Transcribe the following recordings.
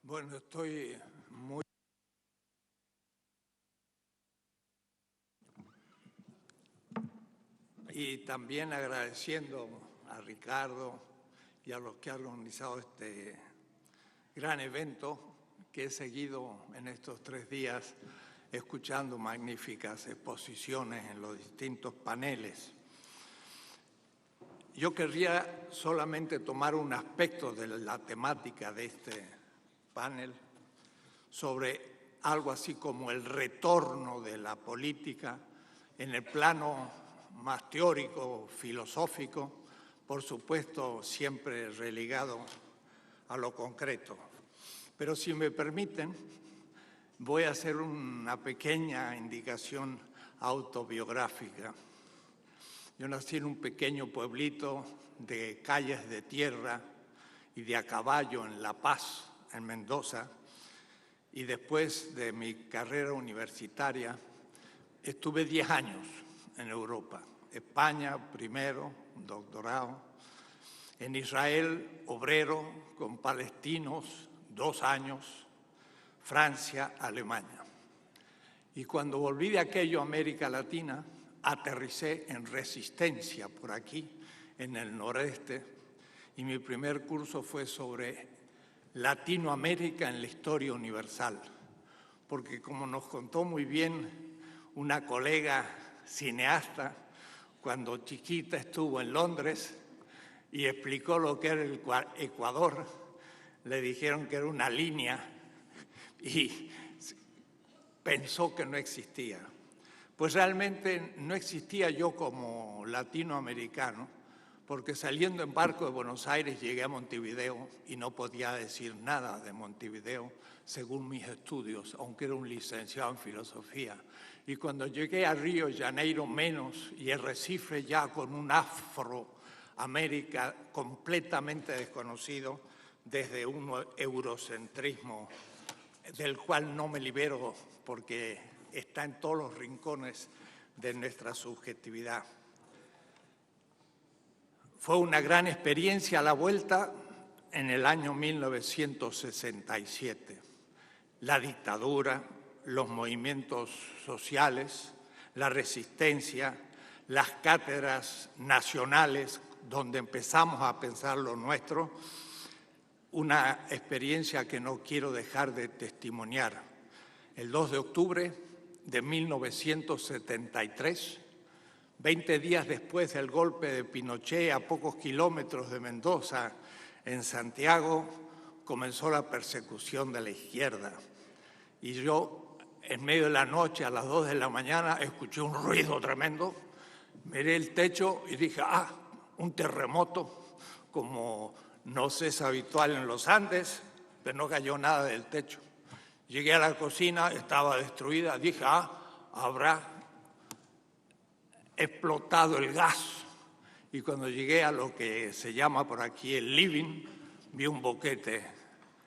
Bueno, estoy muy... Y también agradeciendo a Ricardo y a los que han organizado este gran evento que he seguido en estos 3 días escuchando magníficas exposiciones en los distintos paneles. Yo querría solamente tomar un aspecto de la temática de este panel sobre algo así como el retorno de la política en el plano más teórico, filosófico, por supuesto siempre religado a lo concreto. Pero si me permiten, voy a hacer una pequeña indicación autobiográfica. Yo nací en un pequeño pueblito de calles de tierra y de a caballo en La Paz, en Mendoza, y después de mi carrera universitaria estuve 10 años en Europa. España primero, un doctorado. En Israel, obrero con palestinos, 2 años. Francia, Alemania. Y cuando volví de aquello a América Latina, aterricé en Resistencia, por aquí, en el noreste, y mi primer curso fue sobre Latinoamérica en la historia universal, porque como nos contó muy bien una colega cineasta, cuando chiquita estuvo en Londres y explicó lo que era el Ecuador, le dijeron que era una línea y pensó que no existía. Pues realmente no existía yo como latinoamericano, porque saliendo en barco de Buenos Aires llegué a Montevideo y no podía decir nada de Montevideo según mis estudios, aunque era un licenciado en filosofía. Y cuando llegué a Río de Janeiro menos y el Recife ya con un Afroamérica completamente desconocido desde un eurocentrismo del cual no me libero porque está en todos los rincones de nuestra subjetividad. Fue una gran experiencia a la vuelta en el año 1967. La dictadura, los movimientos sociales, la resistencia, las cátedras nacionales donde empezamos a pensar lo nuestro, una experiencia que no quiero dejar de testimoniar. El 2 de octubre de 1973, 20 días después del golpe de Pinochet a pocos kilómetros de Mendoza, en Santiago, comenzó la persecución de la izquierda. Y yo, en medio de la noche, a las 2 de la mañana, escuché un ruido tremendo, miré el techo y dije, un terremoto, como nos es habitual en los Andes, pero no cayó nada del techo. Llegué a la cocina, estaba destruida, dije, habrá explotado el gas. Y cuando llegué a lo que se llama por aquí el living, vi un boquete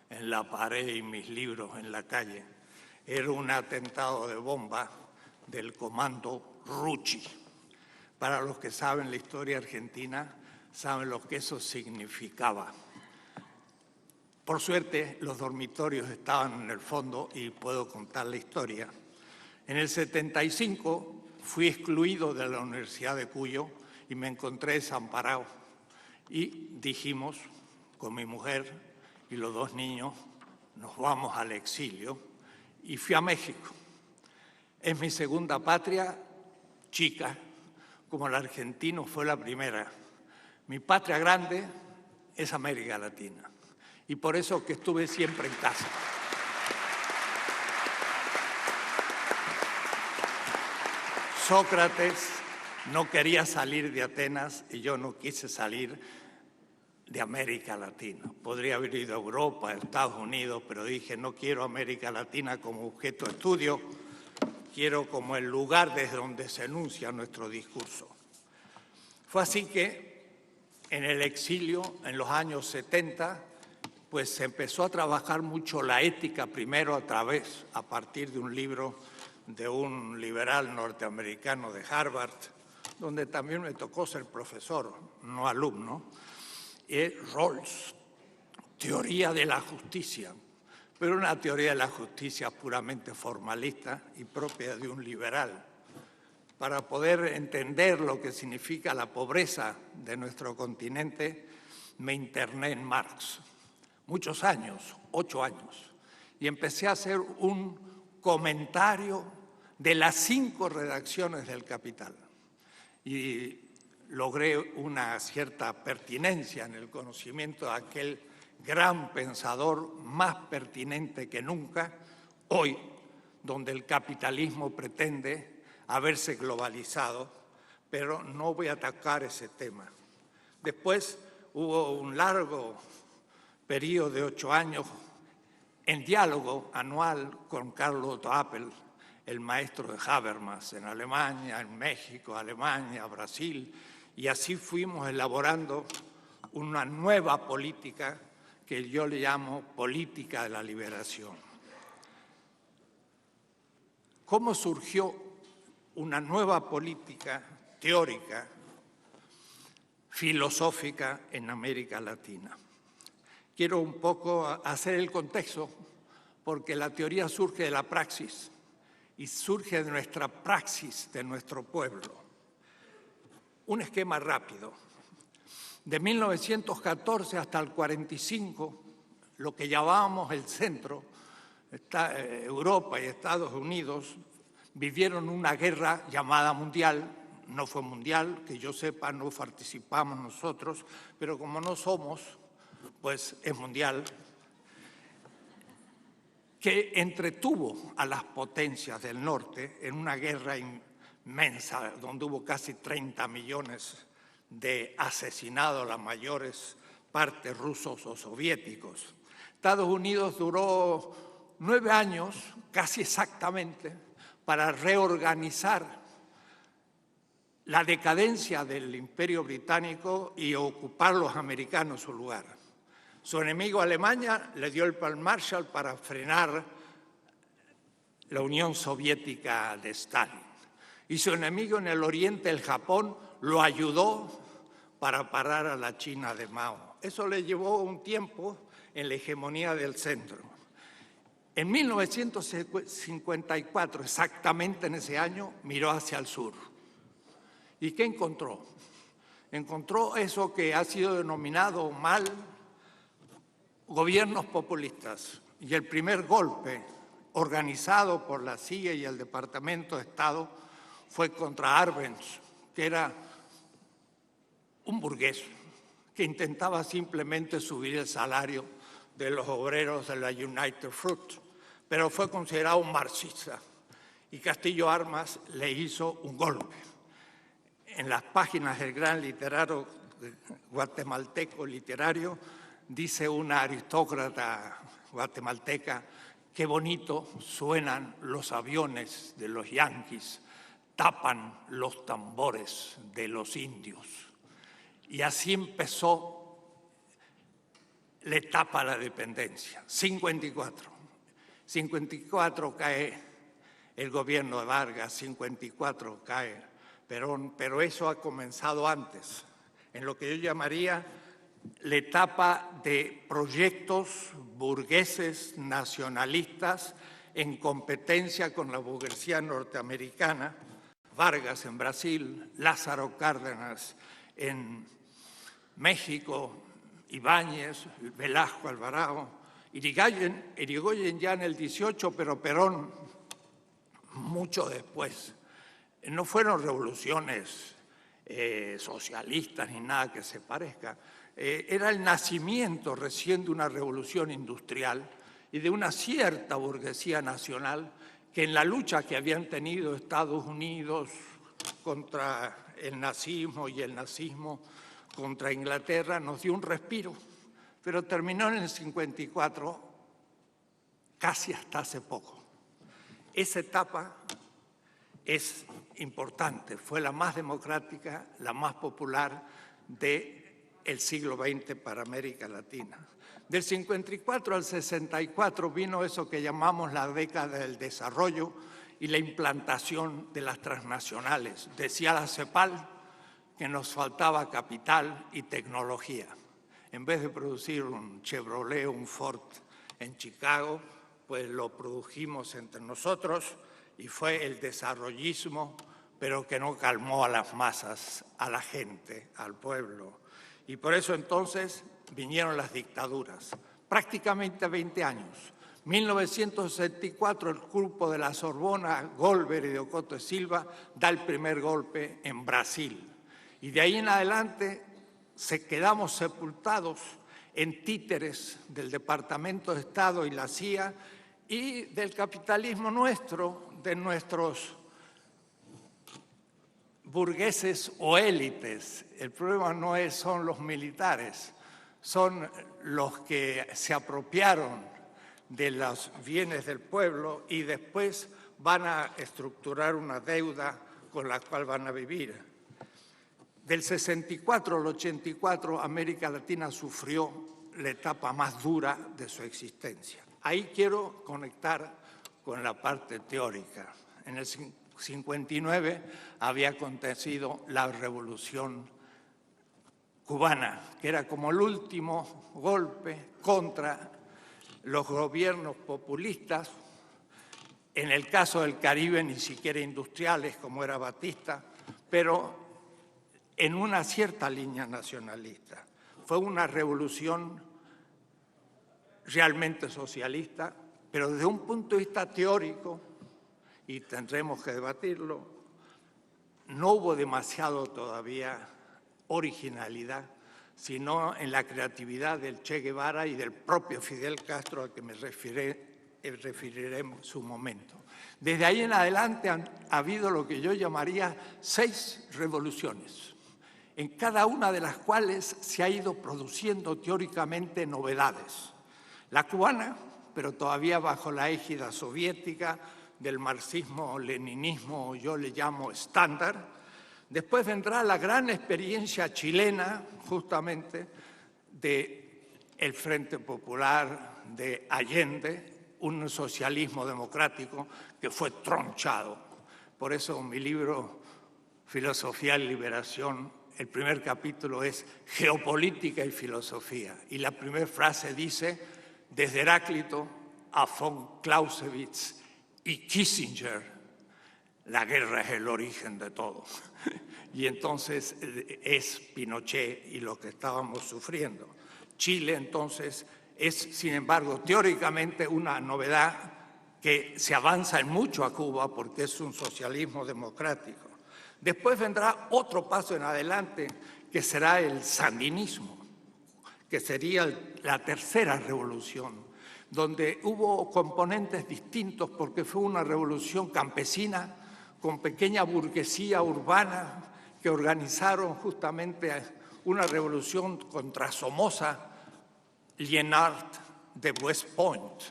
en la pared y mis libros en la calle. Era un atentado de bomba del comando Rucci. Para los que saben la historia argentina, saben lo que eso significaba. Por suerte, los dormitorios estaban en el fondo y puedo contar la historia. En el 75 fui excluido de la Universidad de Cuyo y me encontré desamparado. Y dijimos, con mi mujer y los 2 niños, nos vamos al exilio. Y fui a México. Es mi segunda patria, chica, como el argentino fue la primera. Mi patria grande es América Latina. Y por eso que estuve siempre en casa. Sócrates no quería salir de Atenas y yo no quise salir de América Latina. Podría haber ido a Europa, a Estados Unidos, pero dije, no quiero América Latina como objeto de estudio, quiero como el lugar desde donde se enuncia nuestro discurso. Fue así que en el exilio, en los años 70, pues se empezó a trabajar mucho la ética, primero a partir de un libro de un liberal norteamericano de Harvard, donde también me tocó ser profesor, no alumno, Rawls, Teoría de la Justicia, pero una teoría de la justicia puramente formalista y propia de un liberal. Para poder entender lo que significa la pobreza de nuestro continente, me interné en Marx. Muchos años, 8 años, y empecé a hacer un comentario de las 5 redacciones del Capital. Y logré una cierta pertinencia en el conocimiento de aquel gran pensador, más pertinente que nunca, hoy, donde el capitalismo pretende haberse globalizado, pero no voy a atacar ese tema. Después hubo un largo periodo de 8 años en diálogo anual con Karl Otto Appel, el maestro de Habermas, en Alemania, en México, Alemania, Brasil, y así fuimos elaborando una nueva política que yo le llamo política de la liberación. ¿Cómo surgió una nueva política teórica, filosófica en América Latina? Quiero un poco hacer el contexto, porque la teoría surge de la praxis y surge de nuestra praxis, de nuestro pueblo. Un esquema rápido. De 1914 hasta el 45, lo que llamábamos el centro, Europa y Estados Unidos, vivieron una guerra llamada mundial. No fue mundial, que yo sepa, no participamos nosotros, pero como no somos, pues es mundial, que entretuvo a las potencias del norte en una guerra inmensa, donde hubo casi 30 millones de asesinados, las mayores partes rusos o soviéticos. Estados Unidos duró 9 años, casi exactamente, para reorganizar la decadencia del Imperio Británico y ocupar los americanos su lugar. Su enemigo Alemania le dio el plan Marshall para frenar la Unión Soviética de Stalin. Y su enemigo en el oriente, el Japón, lo ayudó para parar a la China de Mao. Eso le llevó un tiempo en la hegemonía del centro. En 1954, exactamente en ese año, miró hacia el sur. ¿Y qué encontró? Encontró eso que ha sido denominado mal gobiernos populistas. Y el primer golpe organizado por la CIA y el Departamento de Estado fue contra Arbenz, que era un burgués que intentaba simplemente subir el salario de los obreros de la United Fruit, pero fue considerado un marxista. Y Castillo Armas le hizo un golpe. En las páginas del gran literario guatemalteco literario, dice una aristócrata guatemalteca, qué bonito suenan los aviones de los yanquis, tapan los tambores de los indios. Y así empezó la etapa de la dependencia. 54 cae el gobierno de Vargas, 54 cae Perón, pero eso ha comenzado antes, en lo que yo llamaría la etapa de proyectos burgueses nacionalistas en competencia con la burguesía norteamericana, Vargas en Brasil, Lázaro Cárdenas en México, Ibáñez, Velasco Alvarado, Irigoyen ya en el 18, pero Perón mucho después. No fueron revoluciones socialistas ni nada que se parezca. Era el nacimiento recién de una revolución industrial y de una cierta burguesía nacional que en la lucha que habían tenido Estados Unidos contra el nazismo y el nazismo contra Inglaterra nos dio un respiro, pero terminó en el 54 casi hasta hace poco. Esa etapa es importante, fue la más democrática, la más popular del siglo XX para América Latina. Del 54 al 64 vino eso que llamamos la década del desarrollo y la implantación de las transnacionales. Decía la CEPAL que nos faltaba capital y tecnología. En vez de producir un Chevrolet o un Ford en Chicago, pues lo produjimos entre nosotros y fue el desarrollismo, pero que no calmó a las masas, a la gente, al pueblo. Y por eso entonces vinieron las dictaduras, prácticamente 20 años. 1964, el grupo de la Sorbona, Golver y de Ocoto de Silva, da el primer golpe en Brasil. Y de ahí en adelante quedamos sepultados en títeres del Departamento de Estado y la CIA y del capitalismo nuestro, de nuestros burgueses o élites. El problema no son los militares, son los que se apropiaron de los bienes del pueblo y después van a estructurar una deuda con la cual van a vivir. Del 64 al 84, América Latina sufrió la etapa más dura de su existencia. Ahí quiero conectar con la parte teórica. En el 59 había acontecido la Revolución Cubana, que era como el último golpe contra los gobiernos populistas, en el caso del Caribe ni siquiera industriales como era Batista, pero en una cierta línea nacionalista. Fue una revolución realmente socialista, pero desde un punto de vista teórico, y tendremos que debatirlo, no hubo demasiado todavía originalidad, sino en la creatividad del Che Guevara y del propio Fidel Castro, al que me referiré en su momento. Desde ahí en adelante ha habido lo que yo llamaría 6 revoluciones, en cada una de las cuales se ha ido produciendo teóricamente novedades. La cubana, pero todavía bajo la égida soviética del marxismo-leninismo, yo le llamo estándar. Después vendrá la gran experiencia chilena, justamente, del Frente Popular de Allende, un socialismo democrático que fue tronchado. Por eso en mi libro Filosofía y Liberación, el primer capítulo es Geopolítica y Filosofía. Y la primera frase dice, desde Heráclito a von Clausewitz y Kissinger, la guerra es el origen de todo. Y entonces es Pinochet y lo que estábamos sufriendo. Chile entonces es, sin embargo, teóricamente una novedad que se avanza en mucho a Cuba porque es un socialismo democrático. Después vendrá otro paso en adelante que será el sandinismo, que sería la tercera revolución, donde hubo componentes distintos porque fue una revolución campesina con pequeña burguesía urbana que organizaron justamente una revolución contra Somoza, Lienard de West Point,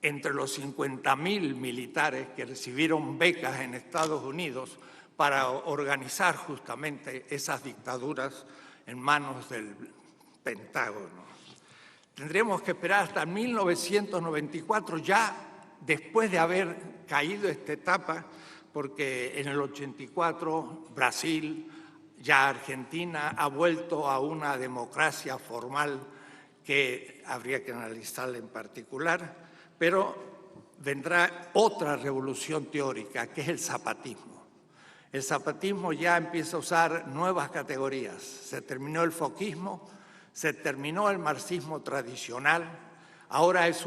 entre los 50.000 militares que recibieron becas en Estados Unidos para organizar justamente esas dictaduras en manos del Pentágono. Tendremos que esperar hasta 1994, ya después de haber caído esta etapa, porque en el 84 Brasil, ya Argentina, ha vuelto a una democracia formal que habría que analizarla en particular, pero vendrá otra revolución teórica, que es el zapatismo. El zapatismo ya empieza a usar nuevas categorías. Se terminó el foquismo, se terminó el marxismo tradicional, ahora es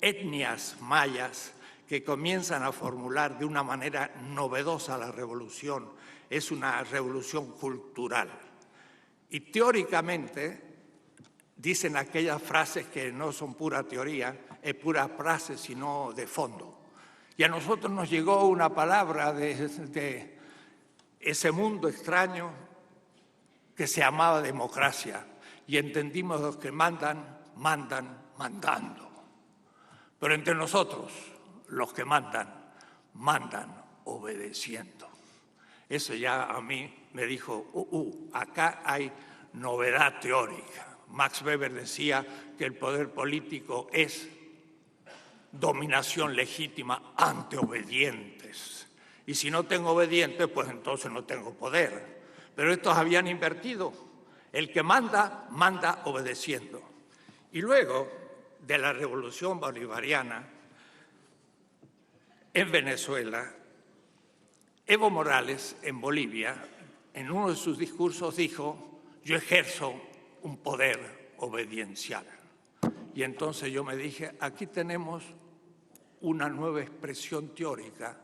etnias mayas que comienzan a formular de una manera novedosa la revolución. Es una revolución cultural. Y teóricamente, dicen aquellas frases que no son pura teoría, es pura frase, sino de fondo. Y a nosotros nos llegó una palabra de ese mundo extraño que se llamaba democracia. Y entendimos los que mandan, mandando. Pero entre nosotros, los que mandan obedeciendo. Eso ya a mí me dijo, acá hay novedad teórica. Max Weber decía que el poder político es dominación legítima ante obedientes. Y si no tengo obedientes, pues entonces no tengo poder. Pero estos habían invertido. El que manda, manda obedeciendo. Y luego de la revolución bolivariana, en Venezuela, Evo Morales, en Bolivia, en uno de sus discursos dijo: yo ejerzo un poder obediencial. Y entonces yo me dije, aquí tenemos una nueva expresión teórica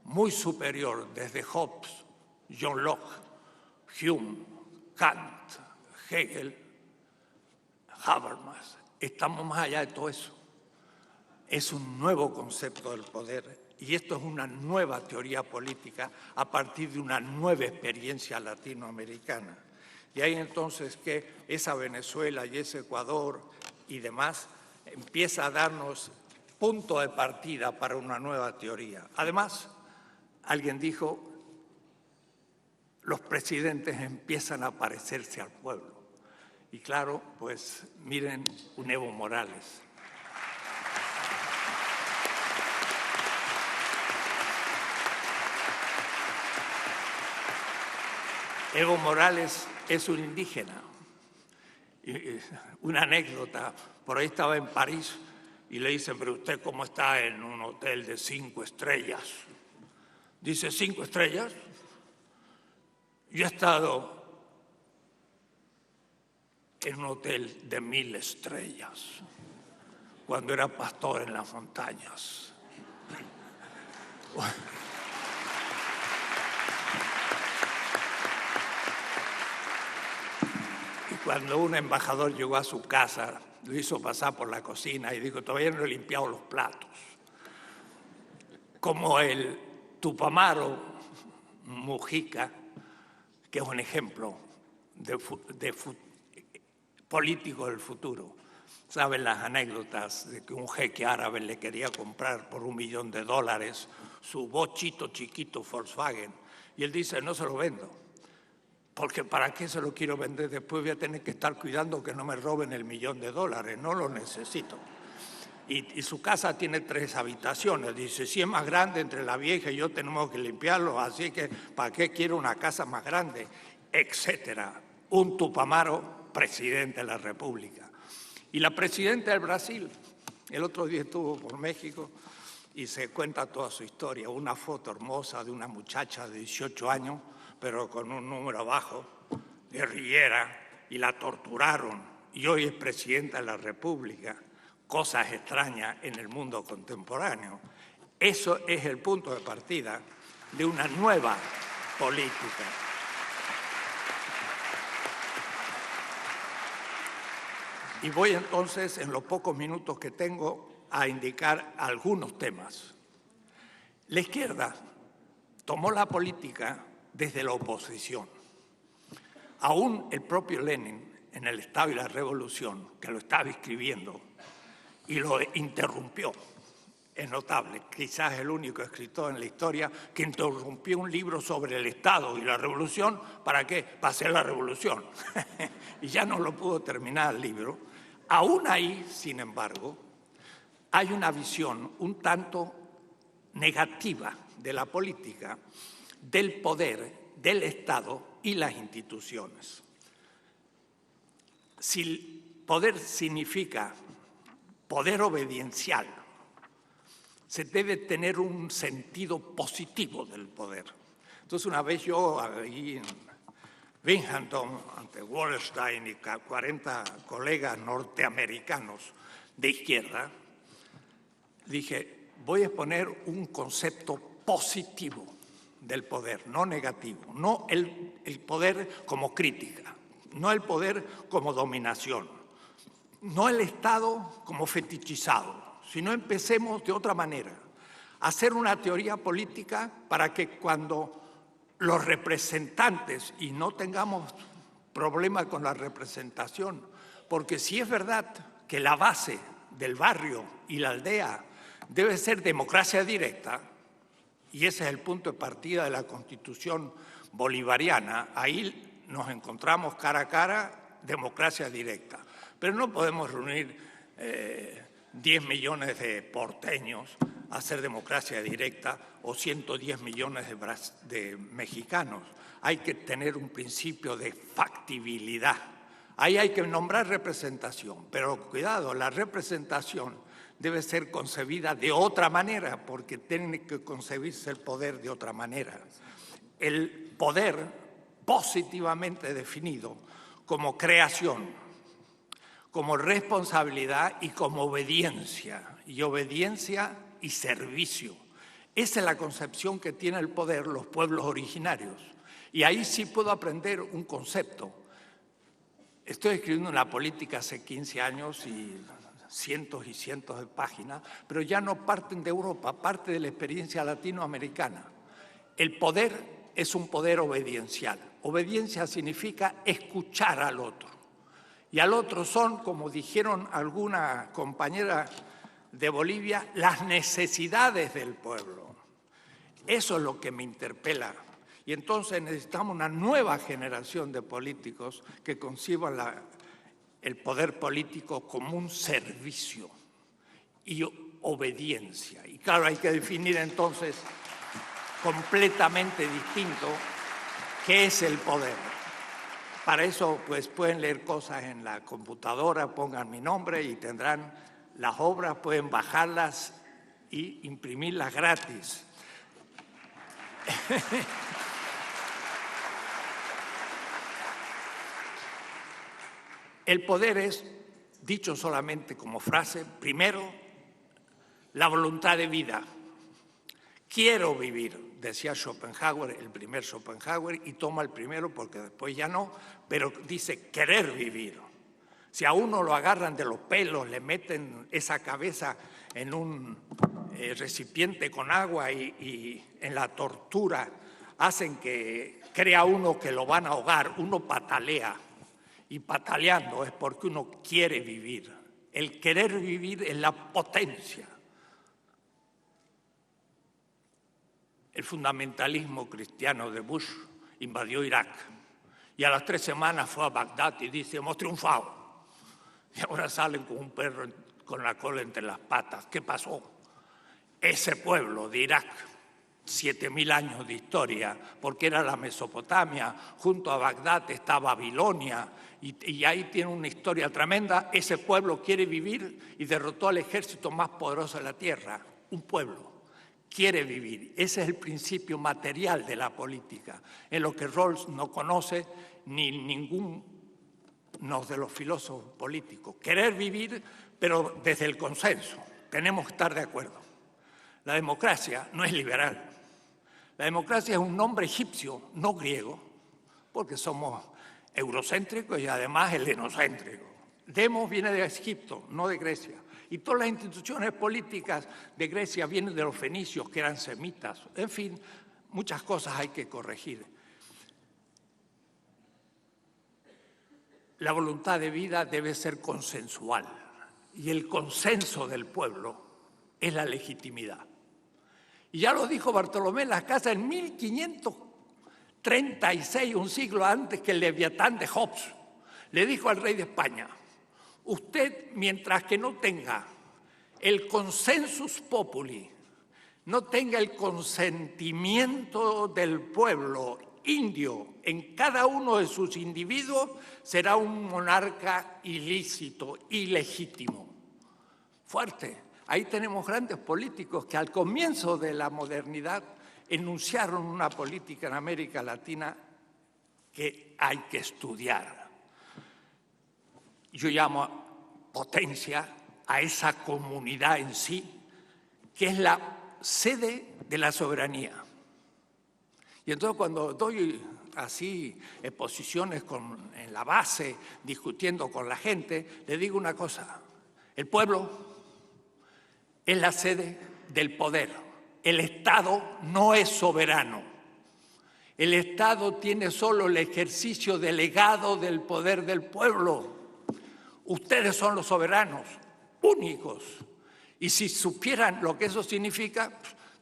muy superior, desde Hobbes, John Locke, Hume, Kant, Hegel, Habermas. Estamos más allá de todo eso. Es un nuevo concepto del poder y esto es una nueva teoría política a partir de una nueva experiencia latinoamericana. Y ahí entonces que esa Venezuela y ese Ecuador y demás empieza a darnos punto de partida para una nueva teoría. Además, alguien dijo, los presidentes empiezan a parecerse al pueblo. Y claro, pues miren un Evo Morales. Evo Morales es un indígena. Una anécdota, por ahí estaba en París y le dicen, pero usted cómo está en un hotel de 5 estrellas. Dice, ¿5 estrellas? Yo he estado en un hotel de 1000 estrellas cuando era pastor en las montañas. Y cuando un embajador llegó a su casa, lo hizo pasar por la cocina y dijo, todavía no he limpiado los platos. Como el Tupamaro Mujica, que es un ejemplo de político del futuro. Saben las anécdotas de que un jeque árabe le quería comprar por $1 millón su bochito chiquito Volkswagen. Y él dice, no se lo vendo, porque ¿para qué se lo quiero vender? Después voy a tener que estar cuidando que no me roben el $1 millón, no lo necesito. Y su casa tiene 3 habitaciones. Dice, si es más grande, entre la vieja y yo tenemos que limpiarlo, así que ¿para qué quiero una casa más grande? Etcétera. Un Tupamaro, presidente de la República. Y la presidenta del Brasil, el otro día estuvo por México y se cuenta toda su historia. Una foto hermosa de una muchacha de 18 años, pero con un número bajo, guerrillera, y la torturaron. Y hoy es presidenta de la República. Cosas extrañas en el mundo contemporáneo. Eso es el punto de partida de una nueva política. Y voy entonces, en los pocos minutos que tengo, a indicar algunos temas. La izquierda tomó la política desde la oposición. Aún el propio Lenin, en el Estado y la Revolución, que lo estaba escribiendo, y lo interrumpió. Es notable, quizás el único escritor en la historia que interrumpió un libro sobre el Estado y la Revolución. ¿Para qué? Para hacer la revolución. Y ya no lo pudo terminar el libro. Aún ahí, sin embargo, hay una visión un tanto negativa de la política, del poder, del Estado y las instituciones. Si poder significa poder obediencial, se debe tener un sentido positivo del poder. Entonces, una vez yo ahí en Binghamton, ante Wallerstein y 40 colegas norteamericanos de izquierda, dije, voy a poner un concepto positivo del poder, no negativo, no el poder como crítica, no el poder como dominación, no el Estado como fetichizado, sino empecemos de otra manera, a hacer una teoría política para que cuando los representantes, y no tengamos problema con la representación, porque si es verdad que la base del barrio y la aldea debe ser democracia directa, y ese es el punto de partida de la Constitución bolivariana, ahí nos encontramos cara a cara, democracia directa. Pero no podemos reunir 10 millones de porteños a hacer democracia directa o 110 millones de mexicanos. Hay que tener un principio de factibilidad. Ahí hay que nombrar representación, pero cuidado, la representación debe ser concebida de otra manera, porque tiene que concebirse el poder de otra manera. El poder positivamente definido como creación, como responsabilidad y como obediencia, y servicio. Esa es la concepción que tiene el poder los pueblos originarios. Y ahí sí puedo aprender un concepto. Estoy escribiendo una política hace 15 años y cientos y cientos de páginas, pero ya no parten de Europa, parte de la experiencia latinoamericana. El poder es un poder obediencial. Obediencia significa escuchar al otro. Y al otro son, como dijeron alguna compañera de Bolivia, las necesidades del pueblo. Eso es lo que me interpela. Y entonces necesitamos una nueva generación de políticos que conciban el poder político como un servicio y obediencia. Y claro, hay que definir entonces completamente distinto qué es el poder. Para eso, pues, pueden leer cosas en la computadora, pongan mi nombre y tendrán las obras, pueden bajarlas y imprimirlas gratis. El poder es, dicho solamente como frase, primero, la voluntad de vida. Quiero vivir, decía Schopenhauer, el primer Schopenhauer, y toma el primero porque después ya no, pero dice querer vivir. Si a uno lo agarran de los pelos, le meten esa cabeza en un recipiente con agua y en la tortura hacen que crea uno que lo van a ahogar, uno patalea. Y pataleando es porque uno quiere vivir. El querer vivir es la potencia. El fundamentalismo cristiano de Bush invadió Irak y a las 3 semanas fue a Bagdad y dice, hemos triunfado. Y ahora salen con un perro con la cola entre las patas. ¿Qué pasó? Ese pueblo de Irak, 7.000 años de historia, porque era la Mesopotamia, junto a Bagdad está Babilonia, y ahí tiene una historia tremenda. Ese pueblo quiere vivir y derrotó al ejército más poderoso de la tierra. Un pueblo quiere vivir. Ese es el principio material de la política, en lo que Rawls no conoce ni ninguno de los filósofos políticos. Querer vivir, pero desde el consenso. Tenemos que estar de acuerdo. La democracia no es liberal. La democracia es un nombre egipcio, no griego, porque somos eurocéntricos y además helenocéntricos. Demos viene de Egipto, no de Grecia. Y todas las instituciones políticas de Grecia vienen de los fenicios, que eran semitas. En fin, muchas cosas hay que corregir. La voluntad de vida debe ser consensual. Y el consenso del pueblo es la legitimidad. Y ya lo dijo Bartolomé Las Casas en 1536, un siglo antes que el Leviatán de Hobbes. Le dijo al rey de España, usted, mientras que no tenga el consensus populi, no tenga el consentimiento del pueblo indio en cada uno de sus individuos, será un monarca ilícito, ilegítimo. Fuerte. Ahí tenemos grandes políticos que al comienzo de la modernidad enunciaron una política en América Latina que hay que estudiar. Yo llamo potencia a esa comunidad en sí, que es la sede de la soberanía. Y entonces cuando doy así exposiciones en la base, discutiendo con la gente, le digo una cosa, el pueblo es la sede del poder. El Estado no es soberano. El Estado tiene solo el ejercicio delegado del poder del pueblo. Ustedes son los soberanos, únicos. Y si supieran lo que eso significa,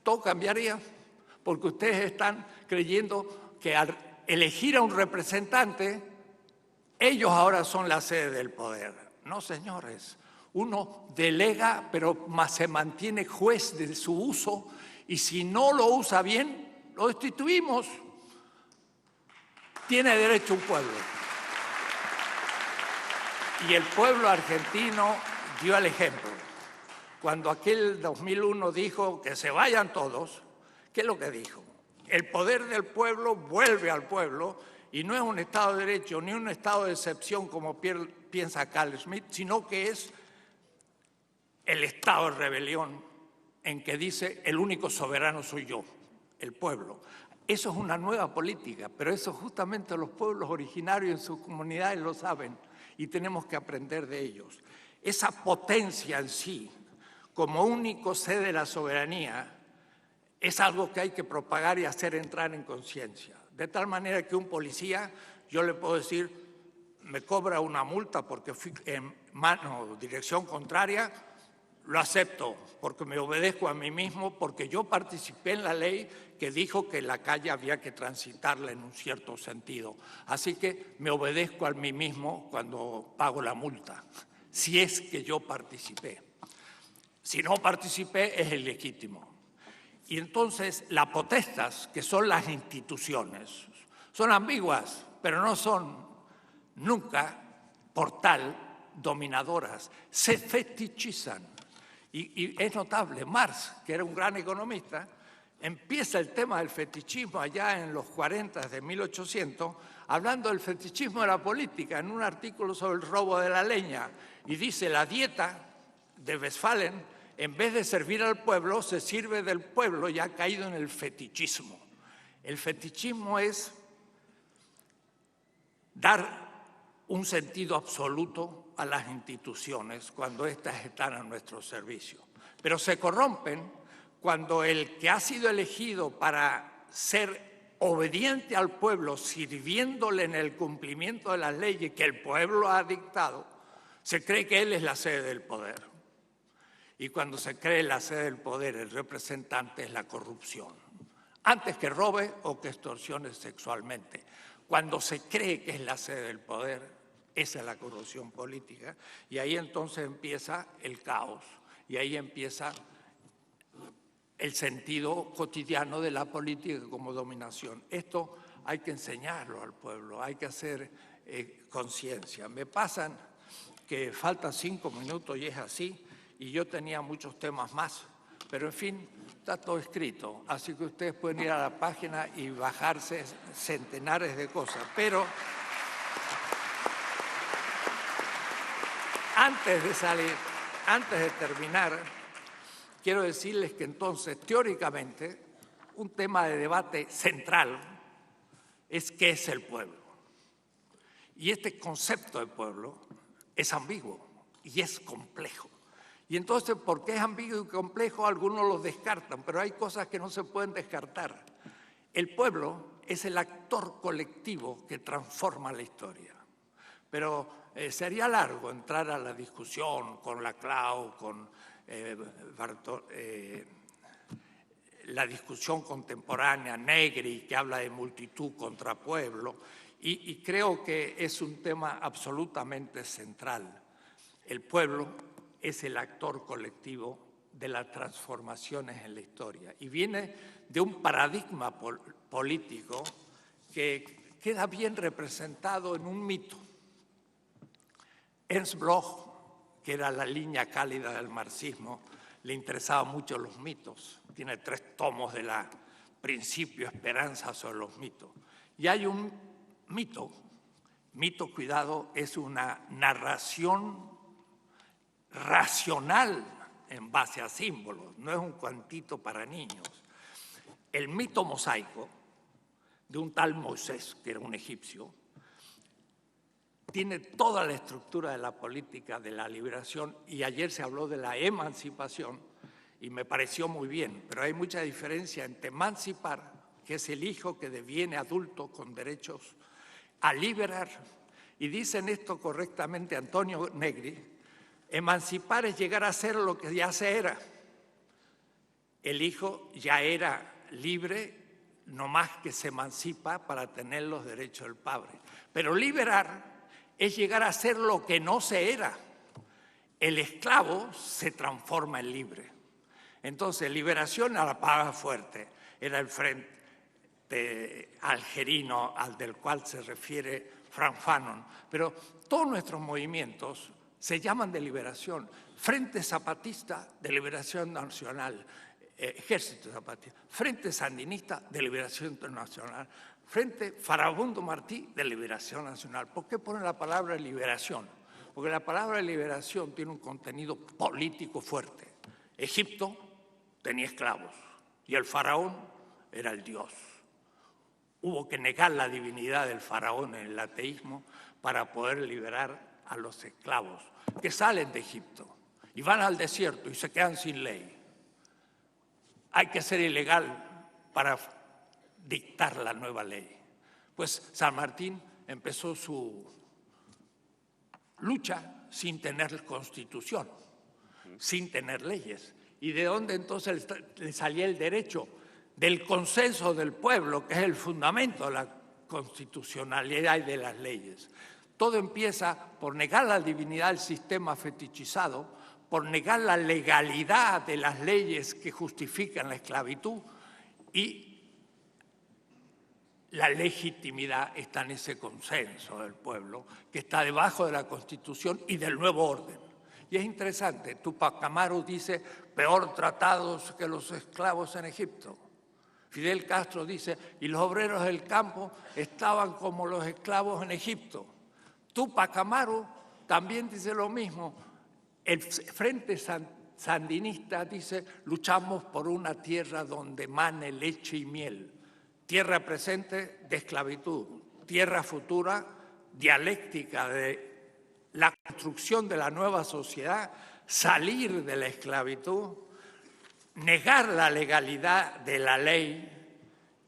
todo cambiaría, porque ustedes están creyendo que al elegir a un representante, ellos ahora son la sede del poder. No, señores. Uno delega, pero se mantiene juez de su uso, y si no lo usa bien, lo destituimos. Tiene derecho un pueblo. Y el pueblo argentino dio el ejemplo. cuando aquel 2001 dijo que se vayan todos, ¿qué es lo que dijo? El poder del pueblo vuelve al pueblo y no es un Estado de Derecho ni un Estado de excepción como piensa Carl Schmitt, sino que es el Estado de rebelión en que dice el único soberano soy yo, el pueblo. Eso es una nueva política, pero eso justamente los pueblos originarios en sus comunidades lo saben y tenemos que aprender de ellos. Esa potencia en sí, como único sede de la soberanía, es algo que hay que propagar y hacer entrar en conciencia. De tal manera que un policía, yo le puedo decir, me cobra una multa porque fui en dirección contraria, lo acepto porque me obedezco a mí mismo, porque yo participé en la ley que dijo que la calle había que transitarla en un cierto sentido. Así que me obedezco a mí mismo cuando pago la multa, si es que yo participé. Si no participé, es ilegítimo. Y entonces las potestas, que son las instituciones, son ambiguas, pero no son nunca, por tal, dominadoras. Se fetichizan. Y es notable, Marx, que era un gran economista, empieza el tema del fetichismo allá en los 40 de 1800, hablando del fetichismo de la política, en un artículo sobre el robo de la leña, y dice, la dieta de Westphalen, en vez de servir al pueblo, se sirve del pueblo y ha caído en el fetichismo. El fetichismo es dar un sentido absoluto a las instituciones cuando éstas están a nuestro servicio. Pero se corrompen cuando el que ha sido elegido para ser obediente al pueblo, sirviéndole en el cumplimiento de las leyes que el pueblo ha dictado, se cree que él es la sede del poder. Y cuando se cree la sede del poder, el representante es la corrupción. Antes que robe o que extorsione sexualmente. Cuando se cree que es la sede del poder, esa es la corrupción política. Y ahí entonces empieza el caos. Y ahí empieza el sentido cotidiano de la política como dominación. Esto hay que enseñarlo al pueblo, hay que hacer conciencia. Me pasan que faltan 5 minutos y es así. Y yo tenía muchos temas más, pero en fin, está todo escrito, así que ustedes pueden ir a la página y bajarse centenares de cosas. Pero antes de terminar, quiero decirles que entonces, teóricamente, un tema de debate central es qué es el pueblo. Y este concepto de pueblo es ambiguo y es complejo. Y entonces, ¿por qué es ambiguo y complejo? Algunos lo descartan, pero hay cosas que no se pueden descartar. El pueblo es el actor colectivo que transforma la historia. Pero sería largo entrar a la discusión con Laclau, con la discusión contemporánea, Negri, que habla de multitud contra pueblo, y creo que es un tema absolutamente central. El pueblo es el actor colectivo de las transformaciones en la historia. Y viene de un paradigma político que queda bien representado en un mito. Ernst Bloch, que era la línea cálida del marxismo, le interesaban mucho los mitos. Tiene 3 tomos de la Principio, Esperanza sobre los mitos. Y hay un mito, cuidado, es una narración racional en base a símbolos, no es un cuentito para niños. El mito mosaico de un tal Moisés, que era un egipcio, tiene toda la estructura de la política de la liberación, y ayer se habló de la emancipación y me pareció muy bien, pero hay mucha diferencia entre emancipar, que es el hijo que deviene adulto con derechos, a liberar. Y dicen esto correctamente Antonio Negri: emancipar es llegar a ser lo que ya se era. El hijo ya era libre, no más que se emancipa para tener los derechos del padre. Pero liberar es llegar a ser lo que no se era. El esclavo se transforma en libre. Entonces, liberación a la paga fuerte era el frente algerino al del cual se refiere Frank Fanon. Pero todos nuestros movimientos se llaman de liberación. Frente Zapatista de Liberación Nacional, Ejército Zapatista. Frente Sandinista de Liberación Nacional. Frente Farabundo Martí de Liberación Nacional. ¿Por qué ponen la palabra liberación? Porque la palabra liberación tiene un contenido político fuerte. Egipto tenía esclavos y el faraón era el dios. Hubo que negar la divinidad del faraón en el ateísmo para poder liberar a los esclavos que salen de Egipto y van al desierto y se quedan sin ley. Hay que ser ilegal para dictar la nueva ley. Pues San Martín empezó su lucha sin tener constitución, sin tener leyes. ¿Y de dónde entonces le salía el derecho? Del consenso del pueblo, que es el fundamento de la constitucionalidad y de las leyes. Todo empieza por negar la divinidad del sistema fetichizado, por negar la legalidad de las leyes que justifican la esclavitud, y la legitimidad está en ese consenso del pueblo que está debajo de la Constitución y del nuevo orden. Y es interesante, Túpac Amaru dice, peor tratados que los esclavos en Egipto. Fidel Castro dice, y los obreros del campo estaban como los esclavos en Egipto. Túpac Amaru también dice lo mismo. El Frente Sandinista dice, luchamos por una tierra donde mane leche y miel. Tierra presente de esclavitud, tierra futura dialéctica de la construcción de la nueva sociedad, salir de la esclavitud, negar la legalidad de la ley,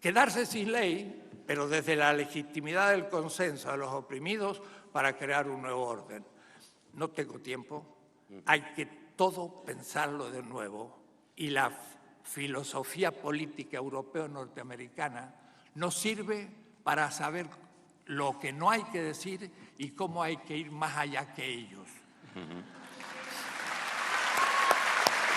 quedarse sin ley, pero desde la legitimidad del consenso de los oprimidos para crear un nuevo orden. No tengo tiempo, hay que todo pensarlo de nuevo y la filosofía política europeo-norteamericana nos sirve para saber lo que no hay que decir y cómo hay que ir más allá que ellos.